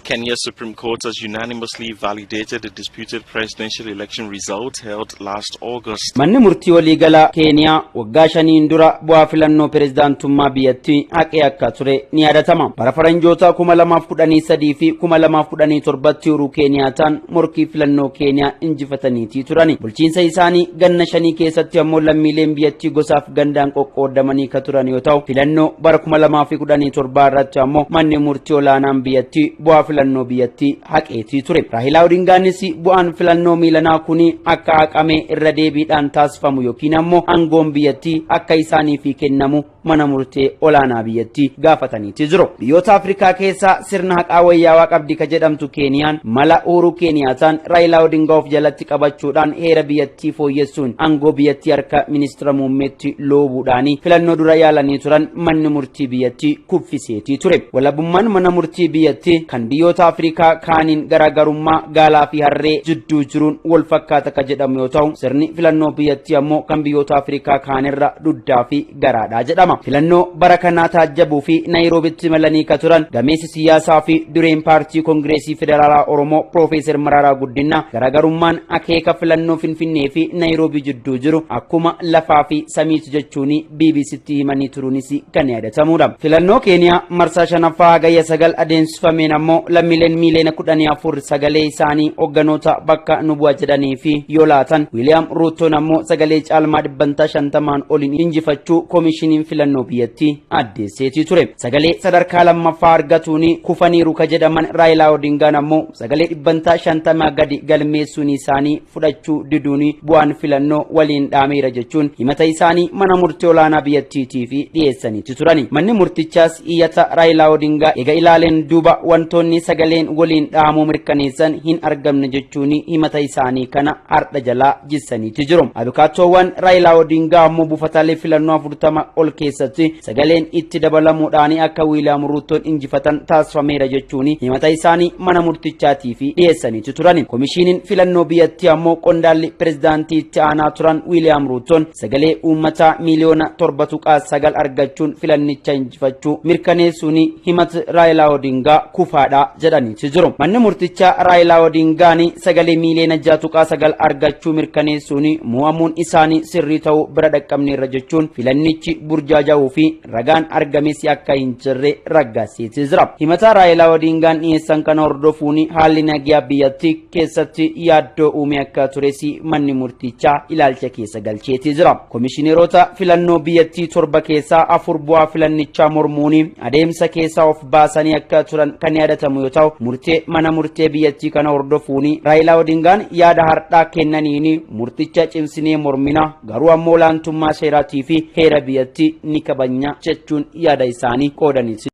Kenya's Supreme Court has unanimously validated the disputed presidential election result held last August. Manni murtii waliigalaa Kenya waggaa shaniin dura bu'aa filannoo pirezidaantummaa biyyattii haqee akka ture ni yaadatama. Bara faranjoota 2013 fi 2017 Uhuru Kenyaattaan morkii filannoo Kenya injifataniitii turani. Bulchiinsa isaanii ganna shanii keessatti ammoo lammiileen biyyattii gosaaf gandaan qoqqoodamanii ka turan yoo ta'u, filannoo bara 2017 irratti ammoo manni murtii olaanaan biyyattii bu'aa filannoo biyyattii haqeetii ture. Raila Odingaanis bu'aan filannoo miilanaa kuni akka haqame irra deebiidhaan taasifamu yookiin ammoo aangoon biyyattii akka isaaniif kennamu mana murtee olaanaa biyyattii gaafataniitii jiru. Biyyoota Afrikaa keessaa sirna haqaa wayyaawaa qabdi ka jedhamtu Keeniyaan mala Uhuru Kenyaattaan Raila Odingaa of jalatti qabachuudhaan heera biyyattii fooyyessuun aangoo biyyattii harka ministeera muummeetti loobuudhaanii filannoo dura yaalanii turan manni murtii biyyattii kuffiseetii ture. Walabummaan mana murtii biyyattii kan biyyoota Afrikaa kaaniin garaagarummaa gaalaa fi harree jidduu jiruun wal fakkaata ka jedhamu yoo ta'u, sirni filannoo biyyattii ammoo kan biyyoota Afrikaa kaanirra duddaa fi garaadhaa jedhama. Filannoo bara kanaa taajjabuu fi Naayiroobitti malanii ka turan gameessi siyaasaa fi dureen paartii Koongireesii Federaalaa Oromoo Profeesar Mararaa Guddinaa garaagarummaan akeeka filannoo Finfinnee fi Naayiroobii jidduu jiru akkuma lafaa fi samiitu jechuun BBCtti himanii turuunis kan yaadatamudha. Filannoo Keeniyaa marsaa shanaffaa hagayya 9 adeemsifameen ammoo lammiileen miiliyoona 14 sagalee isaanii hogganoota bakka nu bu'a jedhanii fi yoo laatan, William Ruutoon ammoo sagalee caalmaa 50 oliin injifachuu koomishiniin filannoo biyyattii addeesseetii ture. Sagalee sadarkaa lammaffaa argatuun kufaniiru ka jedhaman Raila Odingaan ammoo sagalee 50 gadi galmeessuun isaanii fudhachuu diduun bu'aan filannoo waliin dhaameera jechuun himata isaanii mana murtii olaanaa biyyattiitiif dhiyeessaniitii turani. Manni murtichaas iyyata Raila Odingaa eega ilaaleen duuba wantoonni sagaleen waliin dhaamuu mirkaneessan hin argamne jechuun himata isaanii kana hardha jalaa jissaniitii jiru. Abukaattoowwan Raila Odingaa ammoo buufataalee filannoo 40 ol keessatti sagaleen itti dabalamuudhaan akka William Ruutoon injifatan taasifameera jechuun himata isaanii mana murtichaatiif dhiyeessaniitii turani. Koomishiniin filannoo biyyattii ammoo qondaalli pirezidaantii itti aanaa turan William Ruutoon sagalee uummataa miiliyoona 7.9 argachuun filannicha injifachuu mirkaneessuun himata Raila Odingaa kufaadha jedhaniitii jiru. Manni murtichaa Raila Odingaan sagalee miiliyoona 6.9 argachuu mirkaneessuun mo'amuun isaanii sirrii ta'uu bira dhaqqabneerra jechuun filannichi burjaaja'uu fi ragaan argames akka hin jirre raggaasiitii jira. Himata Raila Odingaan dhiyeessan kana hordofuun haalli nagaa biyyattii keessatti yaaddoo uume akka tures manni murtichaa ilaalcha keessa galcheetii jira. Koomishineerota filannoo biyyattii 7 keessaa 4 bu'aa filannichaa mormuun adeemsa keessaa of baasanii akka turan kan yaadatamu yoo ta'u, murtee mana murtee biyyattii kana hordofuun Raila Odingaan yaada hardhaa kennaniin murticha cimsinee mormina, garuu ammoo olaantummaa seeraatii fi heera biyyattii ni kabajna jechuun yaada isaanii qoodaniiru.